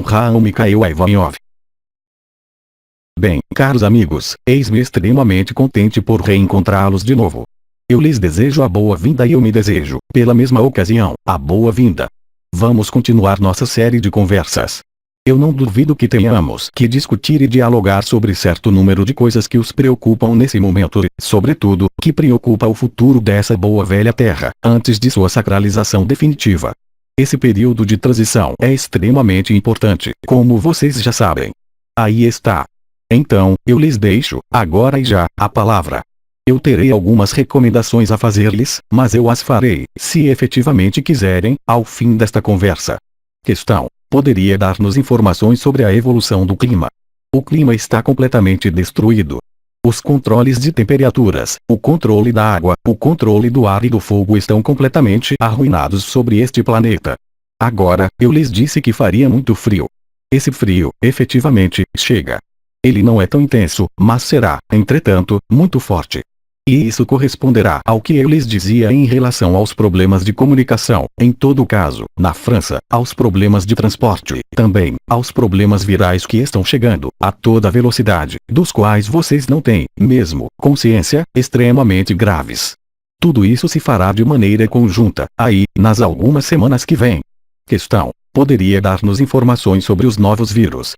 Raul Mikhail Ivanov. Bem, caros amigos, eis-me extremamente contente por reencontrá-los de novo. Eu lhes desejo a boa-vinda e eu me desejo, pela mesma ocasião, a boa-vinda. Vamos continuar nossa série de conversas. Eu não duvido que tenhamos que discutir e dialogar sobre certo número de coisas que os preocupam nesse momento e, sobretudo, que preocupa o futuro dessa boa velha terra, antes de sua sacralização definitiva. Esse período de transição é extremamente importante, como vocês já sabem. Aí está. Então, eu lhes deixo, agora e já, a palavra. Eu terei algumas recomendações a fazer-lhes, mas eu as farei, se efetivamente quiserem, ao fim desta conversa. Questão: poderia dar-nos informações sobre a evolução do clima? O clima está completamente destruído. Os controles de temperaturas, o controle da água, o controle do ar e do fogo estão completamente arruinados sobre este planeta. Agora, eu lhes disse que faria muito frio. Esse frio, efetivamente, chega. Ele não é tão intenso, mas será, entretanto, muito forte. E isso corresponderá ao que eu lhes dizia em relação aos problemas de comunicação, em todo caso, na França, aos problemas de transporte, também, aos problemas virais que estão chegando, a toda velocidade, dos quais vocês não têm, mesmo, consciência, extremamente graves. Tudo isso se fará de maneira conjunta, aí, nas algumas semanas que vêm. Questão: poderia dar-nos informações sobre os novos vírus?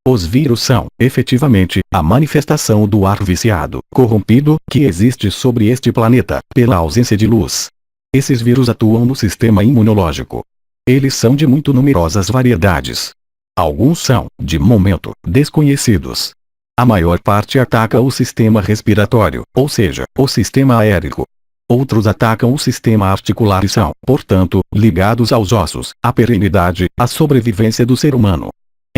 Os vírus são, efetivamente, a manifestação do ar viciado, corrompido, que existe sobre este planeta, pela ausência de luz. Esses vírus atuam no sistema imunológico. Eles são de muito numerosas variedades. Alguns são, de momento, desconhecidos. A maior parte ataca o sistema respiratório, ou seja, o sistema aéreo. Outros atacam o sistema articular e são, portanto, ligados aos ossos, à perenidade, à sobrevivência do ser humano.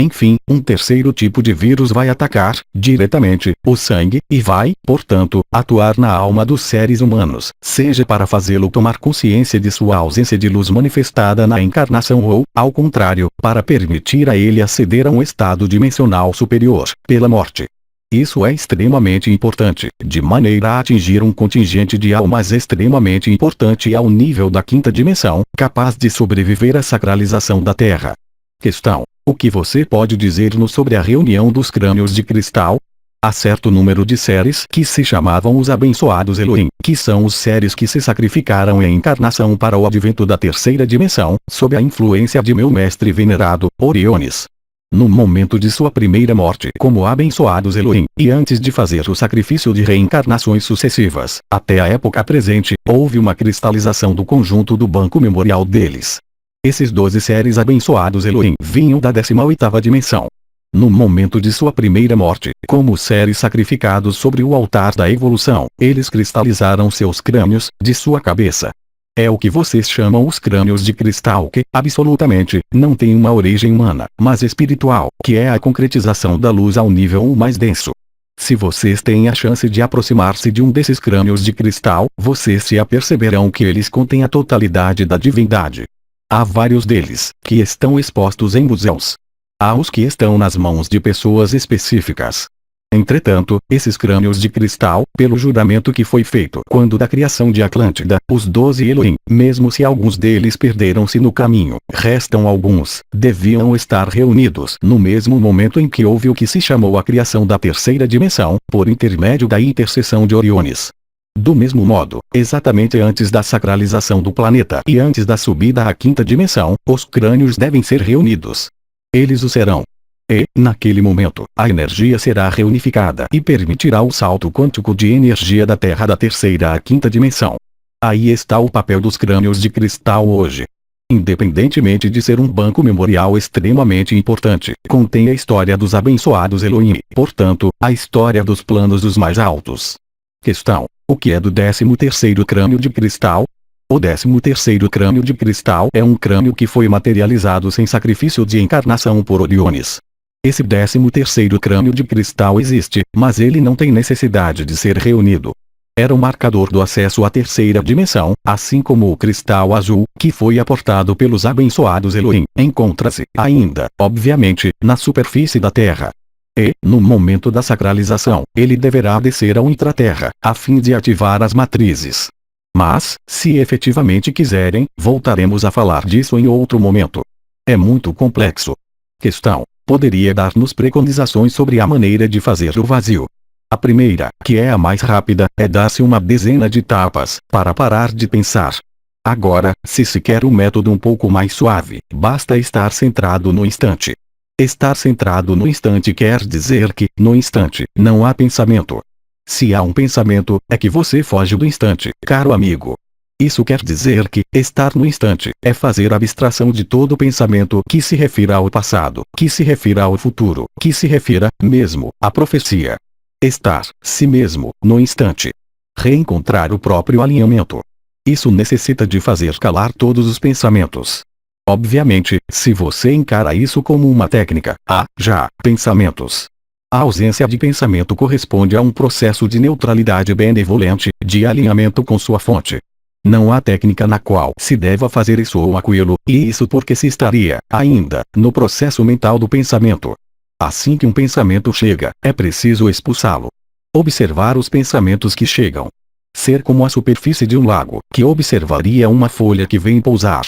Enfim, um terceiro tipo de vírus vai atacar, diretamente, o sangue, e vai, portanto, atuar na alma dos seres humanos, seja para fazê-lo tomar consciência de sua ausência de luz manifestada na encarnação ou, ao contrário, para permitir a ele aceder a um estado dimensional superior, pela morte. Isso é extremamente importante, de maneira a atingir um contingente de almas extremamente importante ao nível da quinta dimensão, capaz de sobreviver à sacralização da Terra. Questão: o que você pode dizer-nos sobre a reunião dos crânios de cristal? Há certo número de seres que se chamavam os abençoados Elohim, que são os seres que se sacrificaram em encarnação para o advento da terceira dimensão, sob a influência de meu mestre venerado, Oriones. No momento de sua primeira morte como abençoados Elohim, e antes de fazer o sacrifício de reencarnações sucessivas, até a época presente, houve uma cristalização do conjunto do banco memorial deles. Esses 12 seres abençoados Elohim vinham da 18ª dimensão. No momento de sua primeira morte, como seres sacrificados sobre o altar da evolução, eles cristalizaram seus crânios, de sua cabeça. É o que vocês chamam os crânios de cristal que, absolutamente, não tem uma origem humana, mas espiritual, que é a concretização da luz ao nível mais denso. Se vocês têm a chance de aproximar-se de um desses crânios de cristal, vocês se aperceberão que eles contêm a totalidade da divindade. Há vários deles, que estão expostos em museus. Há os que estão nas mãos de pessoas específicas. Entretanto, esses crânios de cristal, pelo juramento que foi feito quando da criação de Atlântida, os 12 Elohim, mesmo se alguns deles perderam-se no caminho, restam alguns, deviam estar reunidos no mesmo momento em que houve o que se chamou a criação da terceira dimensão, por intermédio da intercessão de Oriones. Do mesmo modo, exatamente antes da sacralização do planeta e antes da subida à quinta dimensão, os crânios devem ser reunidos. Eles o serão. E, naquele momento, a energia será reunificada e permitirá o salto quântico de energia da Terra da terceira à quinta dimensão. Aí está o papel dos crânios de cristal hoje. Independentemente de ser um banco memorial extremamente importante, contém a história dos abençoados Elohim, portanto, a história dos planos dos mais altos. Questão: o que é do 13º crânio de cristal? O 13º crânio de cristal é um crânio que foi materializado sem sacrifício de encarnação por Oriones. Esse 13º crânio de cristal existe, mas ele não tem necessidade de ser reunido. Era o marcador do acesso à terceira dimensão, assim como o cristal azul, que foi aportado pelos abençoados Elohim, encontra-se, ainda, obviamente, na superfície da Terra. E, no momento da sacralização, ele deverá descer ao intraterra, a fim de ativar as matrizes. Mas, se efetivamente quiserem, voltaremos a falar disso em outro momento. É muito complexo. Questão: poderia dar-nos preconizações sobre a maneira de fazer o vazio? A primeira, que é a mais rápida, é dar-se uma dezena de tapas, para parar de pensar. Agora, se quer um método um pouco mais suave, basta estar centrado no instante. Estar centrado no instante quer dizer que, no instante, não há pensamento. Se há um pensamento, é que você foge do instante, caro amigo. Isso quer dizer que, estar no instante, é fazer abstração de todo pensamento que se refira ao passado, que se refira ao futuro, que se refira, mesmo, à profecia. Estar, si mesmo, no instante. Reencontrar o próprio alinhamento. Isso necessita de fazer calar todos os pensamentos. Obviamente, se você encara isso como uma técnica, há, já, pensamentos. A ausência de pensamento corresponde a um processo de neutralidade benevolente, de alinhamento com sua fonte. Não há técnica na qual se deva fazer isso ou aquilo, e isso porque se estaria, ainda, no processo mental do pensamento. Assim que um pensamento chega, é preciso expulsá-lo. Observar os pensamentos que chegam. Ser como a superfície de um lago, que observaria uma folha que vem pousar.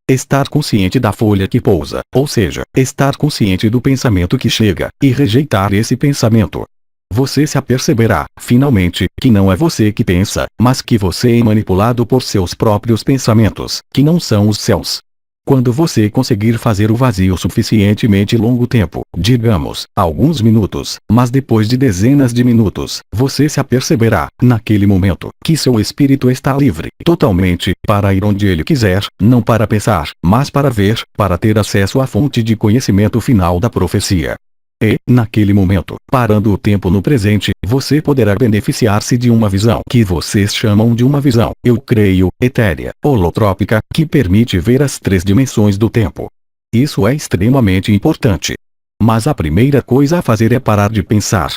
Estar consciente da folha que pousa, ou seja, estar consciente do pensamento que chega, e rejeitar esse pensamento. Você se aperceberá, finalmente, que não é você que pensa, mas que você é manipulado por seus próprios pensamentos, que não são os seus. Quando você conseguir fazer o vazio suficientemente longo tempo, digamos, alguns minutos, mas depois de dezenas de minutos, você se aperceberá, naquele momento, que seu espírito está livre, totalmente, para ir onde ele quiser, não para pensar, mas para ver, para ter acesso à fonte de conhecimento final da profecia. E, naquele momento, parando o tempo no presente, você poderá beneficiar-se de uma visão que vocês chamam de uma visão, eu creio, etérea, holotrópica, que permite ver as 3 dimensões do tempo. Isso é extremamente importante. Mas a primeira coisa a fazer é parar de pensar.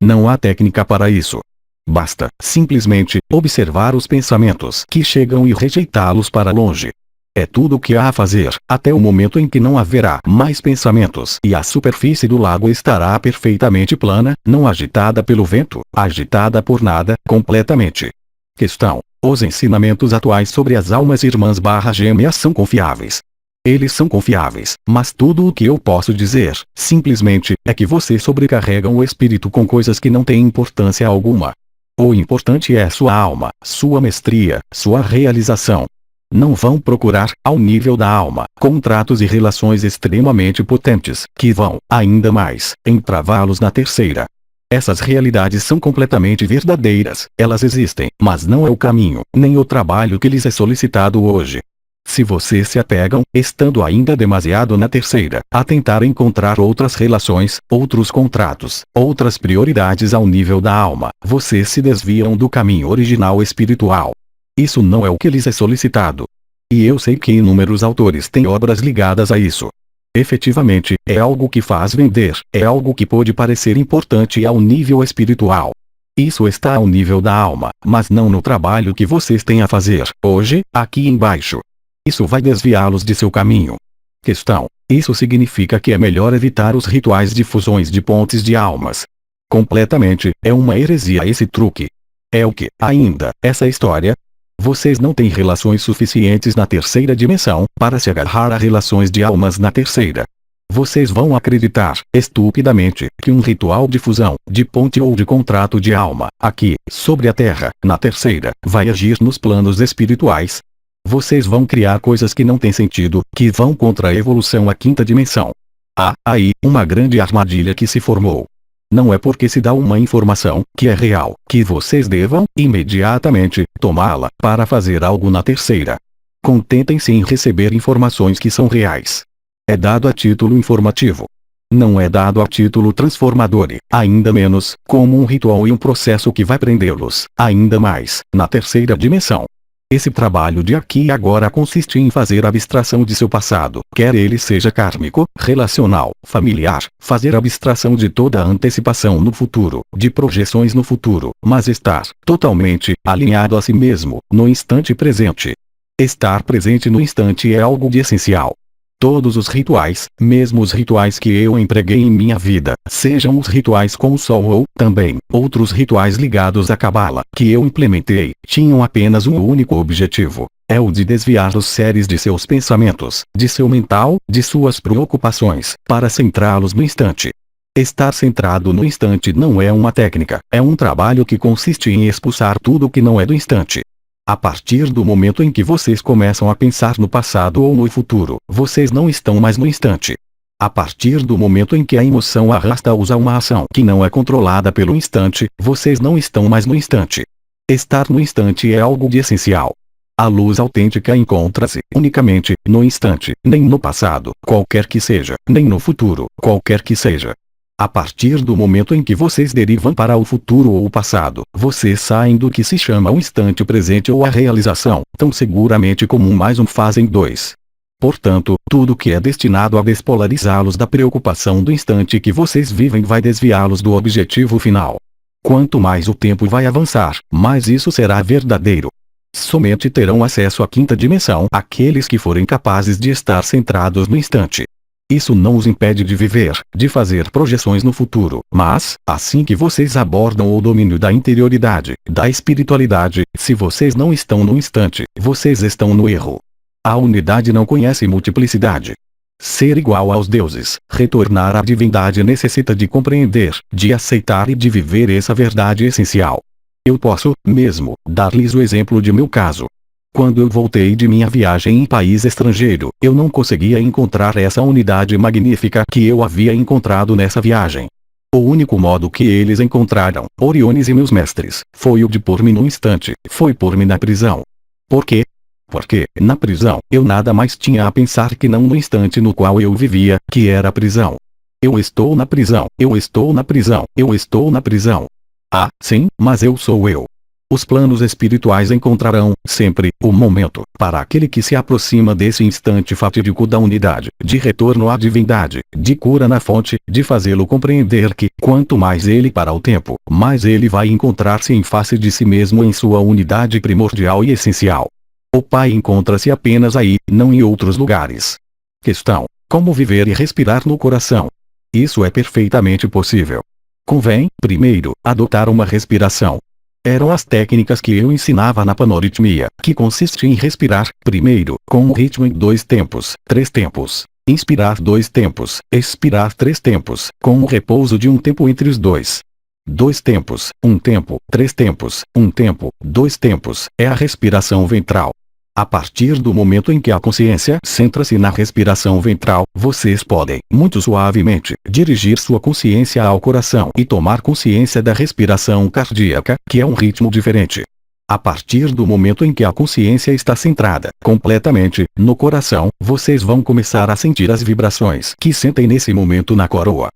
Não há técnica para isso. Basta, simplesmente, observar os pensamentos que chegam e rejeitá-los para longe. É tudo o que há a fazer, até o momento em que não haverá mais pensamentos e a superfície do lago estará perfeitamente plana, não agitada pelo vento, agitada por nada, completamente. Questão: os ensinamentos atuais sobre as almas irmãs gêmeas são confiáveis? Eles são confiáveis, mas tudo o que eu posso dizer, simplesmente, é que vocês sobrecarregam o espírito com coisas que não têm importância alguma. O importante é sua alma, sua mestria, sua realização. Não vão procurar, ao nível da alma, contratos e relações extremamente potentes, que vão, ainda mais, entravá-los na terceira. Essas realidades são completamente verdadeiras, elas existem, mas não é o caminho, nem o trabalho que lhes é solicitado hoje. Se vocês se apegam, estando ainda demasiado na terceira, a tentar encontrar outras relações, outros contratos, outras prioridades ao nível da alma, vocês se desviam do caminho original espiritual. Isso não é o que lhes é solicitado. E eu sei que inúmeros autores têm obras ligadas a isso. Efetivamente, é algo que faz vender, é algo que pode parecer importante ao nível espiritual. Isso está ao nível da alma, mas não no trabalho que vocês têm a fazer, hoje, aqui embaixo. Isso vai desviá-los de seu caminho. Questão: isso significa que é melhor evitar os rituais de fusões de pontes de almas? Completamente, é uma heresia esse truque. É o que, ainda, essa história? Vocês não têm relações suficientes na terceira dimensão, para se agarrar a relações de almas na terceira. Vocês vão acreditar, estupidamente, que um ritual de fusão, de ponte ou de contrato de alma, aqui, sobre a Terra, na terceira, vai agir nos planos espirituais? Vocês vão criar coisas que não têm sentido, que vão contra a evolução à quinta dimensão. Há, aí, uma grande armadilha que se formou. Não é porque se dá uma informação, que é real, que vocês devam, imediatamente, tomá-la, para fazer algo na terceira. Contentem-se em receber informações que são reais. É dado a título informativo. Não é dado a título transformador e, ainda menos, como um ritual e um processo que vai prendê-los, ainda mais, na terceira dimensão. Esse trabalho de aqui e agora consiste em fazer abstração de seu passado, quer ele seja kármico, relacional, familiar, fazer abstração de toda a antecipação no futuro, de projeções no futuro, mas estar, totalmente, alinhado a si mesmo, no instante presente. Estar presente no instante é algo de essencial. Todos os rituais, mesmo os rituais que eu empreguei em minha vida, sejam os rituais com o sol ou, também, outros rituais ligados à Cabala, que eu implementei, tinham apenas um único objetivo. É o de desviar os séries de seus pensamentos, de seu mental, de suas preocupações, para centrá-los no instante. Estar centrado no instante não é uma técnica, é um trabalho que consiste em expulsar tudo que não é do instante. A partir do momento em que vocês começam a pensar no passado ou no futuro, vocês não estão mais no instante. A partir do momento em que a emoção arrasta-os a uma ação que não é controlada pelo instante, vocês não estão mais no instante. Estar no instante é algo de essencial. A luz autêntica encontra-se unicamente no instante, nem no passado, qualquer que seja, nem no futuro, qualquer que seja. A partir do momento em que vocês derivam para o futuro ou o passado, vocês saem do que se chama o instante presente ou a realização, tão seguramente como 1 mais 1 fazem 2. Portanto, tudo que é destinado a despolarizá-los da preocupação do instante que vocês vivem vai desviá-los do objetivo final. Quanto mais o tempo vai avançar, mais isso será verdadeiro. Somente terão acesso à quinta dimensão aqueles que forem capazes de estar centrados no instante. Isso não os impede de viver, de fazer projeções no futuro, mas, assim que vocês abordam o domínio da interioridade, da espiritualidade, se vocês não estão no instante, vocês estão no erro. A unidade não conhece multiplicidade. Ser igual aos deuses, retornar à divindade necessita de compreender, de aceitar e de viver essa verdade essencial. Eu posso, mesmo, dar-lhes o exemplo de meu caso. Quando eu voltei de minha viagem em país estrangeiro, eu não conseguia encontrar essa unidade magnífica que eu havia encontrado nessa viagem. O único modo que eles encontraram, Oriones e meus mestres, foi o de pôr-me no instante, foi pôr-me na prisão. Por quê? Porque, na prisão, eu nada mais tinha a pensar que não no instante no qual eu vivia, que era a prisão. Eu estou na prisão, eu estou na prisão, eu estou na prisão. Ah, sim, mas eu sou eu. Os planos espirituais encontrarão, sempre, o momento, para aquele que se aproxima desse instante fatídico da unidade, de retorno à divindade, de cura na fonte, de fazê-lo compreender que, quanto mais ele para o tempo, mais ele vai encontrar-se em face de si mesmo em sua unidade primordial e essencial. O Pai encontra-se apenas aí, não em outros lugares. Questão: como viver e respirar no coração? Isso é perfeitamente possível. Convém, primeiro, adotar uma respiração. Eram as técnicas que eu ensinava na panoritmia, que consiste em respirar, primeiro, com um ritmo em 2 tempos, 3 tempos. Inspirar 2 tempos, expirar 3 tempos, com um repouso de 1 tempo entre os dois. 2 tempos, 1 tempo, 3 tempos, 1 tempo, 2 tempos, é a respiração ventral. A partir do momento em que a consciência centra-se na respiração ventral, vocês podem, muito suavemente, dirigir sua consciência ao coração e tomar consciência da respiração cardíaca, que é um ritmo diferente. A partir do momento em que a consciência está centrada, completamente, no coração, vocês vão começar a sentir as vibrações que sentem nesse momento na coroa.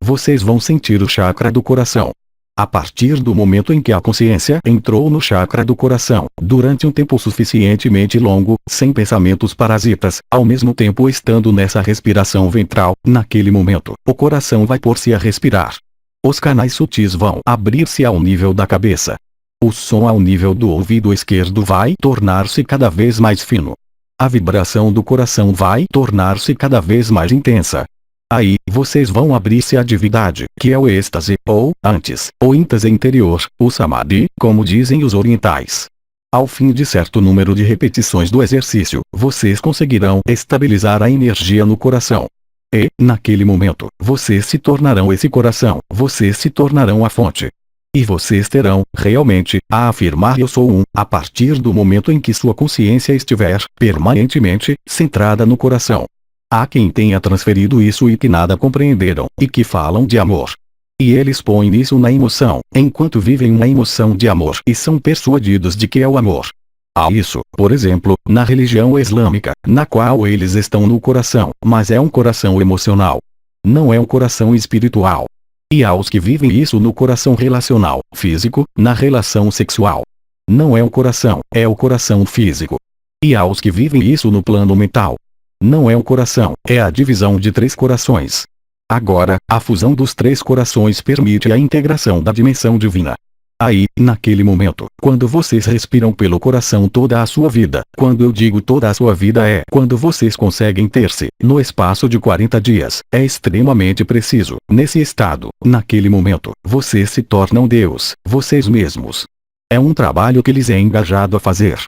Vocês vão sentir o chakra do coração. A partir do momento em que a consciência entrou no chakra do coração, durante um tempo suficientemente longo, sem pensamentos parasitas, ao mesmo tempo estando nessa respiração ventral, naquele momento, o coração vai pôr-se a respirar. Os canais sutis vão abrir-se ao nível da cabeça. O som ao nível do ouvido esquerdo vai tornar-se cada vez mais fino. A vibração do coração vai tornar-se cada vez mais intensa. Aí, vocês vão abrir-se à divindade, que é o êxtase, ou, antes, o êxtase interior, o samadhi, como dizem os orientais. Ao fim de certo número de repetições do exercício, vocês conseguirão estabilizar a energia no coração. E, naquele momento, vocês se tornarão esse coração, vocês se tornarão a fonte. E vocês terão, realmente, a afirmar eu sou um, a partir do momento em que sua consciência estiver, permanentemente, centrada no coração. Há quem tenha transferido isso e que nada compreenderam, e que falam de amor. E eles põem isso na emoção, enquanto vivem uma emoção de amor e são persuadidos de que é o amor. Há isso, por exemplo, na religião islâmica, na qual eles estão no coração, mas é um coração emocional. Não é um coração espiritual. E há os que vivem isso no coração relacional, físico, na relação sexual. Não é um coração, é o coração físico. E há os que vivem isso no plano mental. Não é um coração, é a divisão de 3 corações. Agora, a fusão dos 3 corações permite a integração da dimensão divina. Aí, naquele momento, quando vocês respiram pelo coração toda a sua vida, quando eu digo toda a sua vida é quando vocês conseguem ter-se, no espaço de 40 dias, é extremamente preciso, nesse estado, naquele momento, vocês se tornam Deus, vocês mesmos. É um trabalho que lhes é engajado a fazer.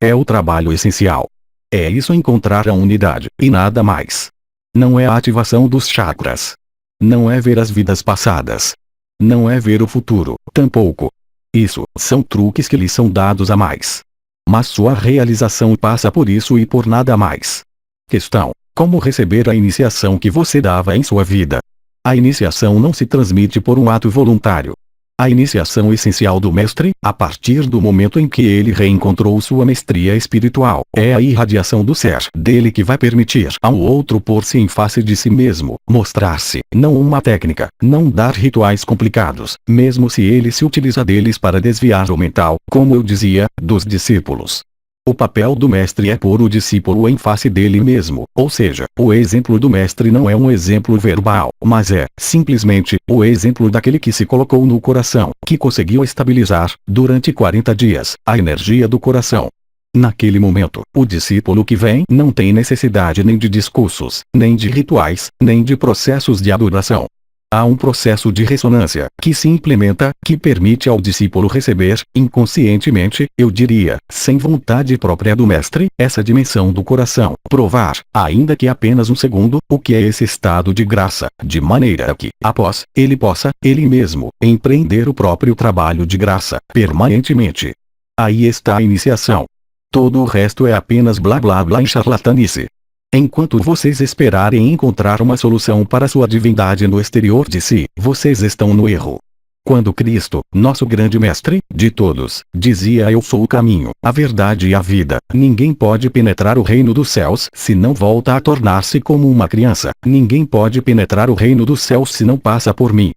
é o trabalho essencial. É isso encontrar a unidade, e nada mais. Não é a ativação dos chakras. Não é ver as vidas passadas. Não é ver o futuro, tampouco. Isso são truques que lhe são dados a mais. Mas sua realização passa por isso e por nada mais. Questão: como receber a iniciação que você dava em sua vida? A iniciação não se transmite por um ato voluntário. A iniciação essencial do mestre, a partir do momento em que ele reencontrou sua mestria espiritual, é a irradiação do ser dele que vai permitir ao outro pôr-se em face de si mesmo, mostrar-se, não uma técnica, não dar rituais complicados, mesmo se ele se utiliza deles para desviar o mental, como eu dizia, dos discípulos. O papel do mestre é pôr o discípulo em face dele mesmo, ou seja, o exemplo do mestre não é um exemplo verbal, mas é, simplesmente, o exemplo daquele que se colocou no coração, que conseguiu estabilizar, durante 40 dias, a energia do coração. Naquele momento, o discípulo que vem não tem necessidade nem de discursos, nem de rituais, nem de processos de adoração. Há um processo de ressonância, que se implementa, que permite ao discípulo receber, inconscientemente, eu diria, sem vontade própria do mestre, essa dimensão do coração, provar, ainda que apenas um segundo, o que é esse estado de graça, de maneira que, após, ele possa, ele mesmo, empreender o próprio trabalho de graça, permanentemente. Aí está a iniciação. Todo o resto é apenas blá blá blá e charlatanice. Enquanto vocês esperarem encontrar uma solução para sua divindade no exterior de si, vocês estão no erro. Quando Cristo, nosso grande mestre, de todos, dizia eu sou o caminho, a verdade e a vida, ninguém pode penetrar o reino dos céus se não volta a tornar-se como uma criança, ninguém pode penetrar o reino dos céus se não passa por mim,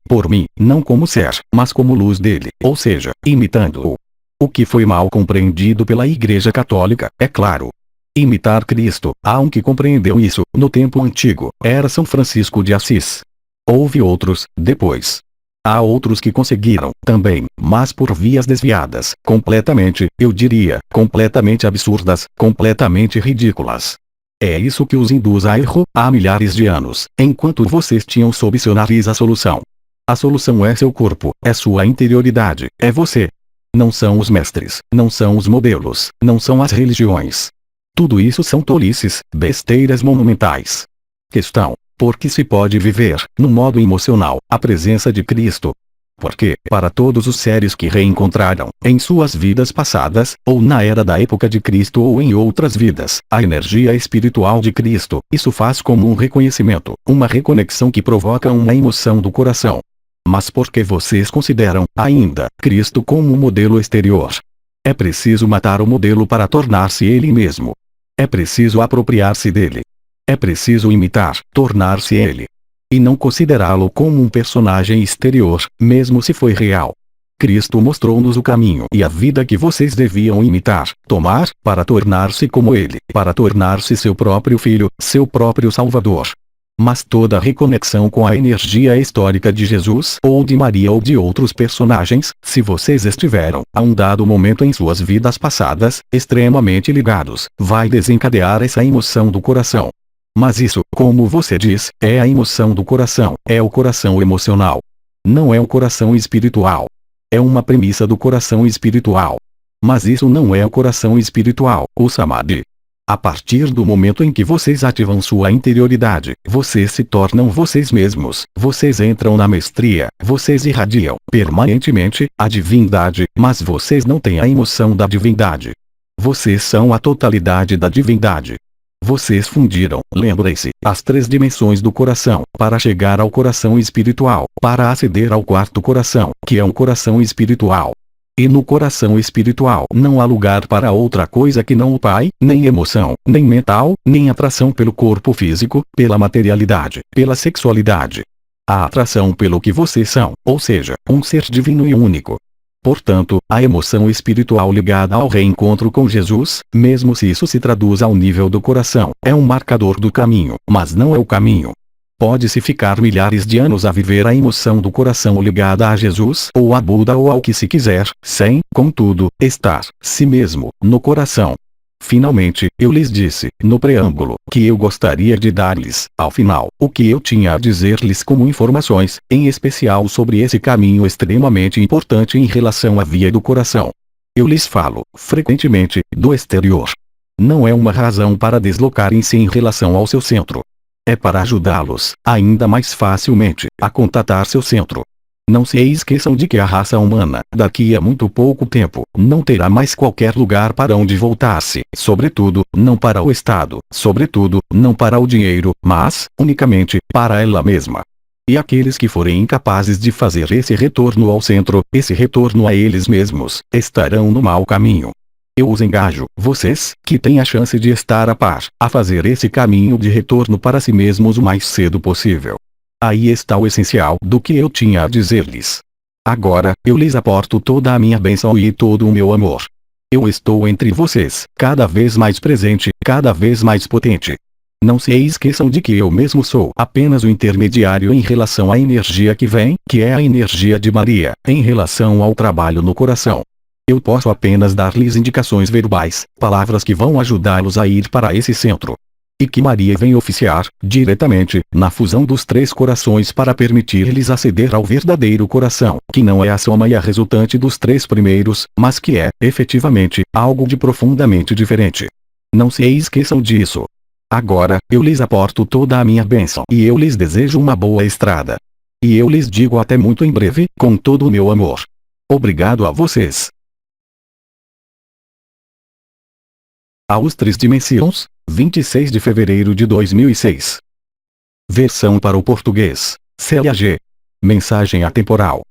não como ser, mas como luz dele, ou seja, imitando-o. O que foi mal compreendido pela Igreja Católica, é claro. Imitar Cristo, há um que compreendeu isso, no tempo antigo, era São Francisco de Assis. Houve outros, depois. Há outros que conseguiram, também, mas por vias desviadas, completamente, eu diria, completamente absurdas, completamente ridículas. É isso que os induz a erro, há milhares de anos, enquanto vocês tinham sob seu nariz a solução. A solução é seu corpo, é sua interioridade, é você. Não são os mestres, não são os modelos, não são as religiões. Tudo isso são tolices, besteiras monumentais. Questão: por que se pode viver, no modo emocional, a presença de Cristo? Porque, para todos os seres que reencontraram, em suas vidas passadas, ou na era da época de Cristo ou em outras vidas, a energia espiritual de Cristo, isso faz como um reconhecimento, uma reconexão que provoca uma emoção do coração. Mas por que vocês consideram, ainda, Cristo como um modelo exterior? É preciso matar o modelo para tornar-se ele mesmo. É preciso apropriar-se dele. É preciso imitar, tornar-se ele. E não considerá-lo como um personagem exterior, mesmo se foi real. Cristo mostrou-nos o caminho e a vida que vocês deviam imitar, tomar, para tornar-se como ele, para tornar-se seu próprio filho, seu próprio Salvador. Mas toda reconexão com a energia histórica de Jesus ou de Maria ou de outros personagens, se vocês estiveram, a um dado momento em suas vidas passadas, extremamente ligados, vai desencadear essa emoção do coração. Mas isso, como você diz, é a emoção do coração, é o coração emocional. Não é o coração espiritual. É uma premissa do coração espiritual. Mas isso não é o coração espiritual, o Samadhi. A partir do momento em que vocês ativam sua interioridade, vocês se tornam vocês mesmos, vocês entram na mestria, vocês irradiam, permanentemente, a divindade, mas vocês não têm a emoção da divindade. Vocês são a totalidade da divindade. Vocês fundiram, lembrem-se, as 3 dimensões do coração, para chegar ao coração espiritual, para aceder ao 4º coração, que é um coração espiritual. E no coração espiritual não há lugar para outra coisa que não o Pai, nem emoção, nem mental, nem atração pelo corpo físico, pela materialidade, pela sexualidade. Há atração pelo que vocês são, ou seja, um ser divino e único. Portanto, a emoção espiritual ligada ao reencontro com Jesus, mesmo se isso se traduz ao nível do coração, é um marcador do caminho, mas não é o caminho. Pode-se ficar milhares de anos a viver a emoção do coração ligada a Jesus ou a Buda ou ao que se quiser, sem, contudo, estar, si mesmo, no coração. Finalmente, eu lhes disse, no preâmbulo, que eu gostaria de dar-lhes, ao final, o que eu tinha a dizer-lhes como informações, em especial sobre esse caminho extremamente importante em relação à via do coração. Eu lhes falo, frequentemente, do exterior. Não é uma razão para deslocarem-se em relação ao seu centro. É para ajudá-los, ainda mais facilmente, a contatar seu centro. Não se esqueçam de que a raça humana, daqui a muito pouco tempo, não terá mais qualquer lugar para onde voltar-se, sobretudo, não para o Estado, sobretudo, não para o dinheiro, mas, unicamente, para ela mesma. E aqueles que forem incapazes de fazer esse retorno ao centro, esse retorno a eles mesmos, estarão no mau caminho. Eu os engajo, vocês, que têm a chance de estar a par, a fazer esse caminho de retorno para si mesmos o mais cedo possível. Aí está o essencial do que eu tinha a dizer-lhes. Agora, eu lhes aporto toda a minha bênção e todo o meu amor. Eu estou entre vocês, cada vez mais presente, cada vez mais potente. Não se esqueçam de que eu mesmo sou apenas o intermediário em relação à energia que vem, que é a energia de Maria, em relação ao trabalho no coração. Eu posso apenas dar-lhes indicações verbais, palavras que vão ajudá-los a ir para esse centro. E que Maria vem oficiar, diretamente, na fusão dos três corações para permitir-lhes aceder ao verdadeiro coração, que não é a soma e a resultante dos três primeiros, mas que é, efetivamente, algo de profundamente diferente. Não se esqueçam disso. Agora, eu lhes aporto toda a minha bênção e eu lhes desejo uma boa estrada. E eu lhes digo até muito em breve, com todo o meu amor. Obrigado a vocês. Aos Três Dimensões, 26 de fevereiro de 2006. Versão para o português, CLAG. Mensagem atemporal.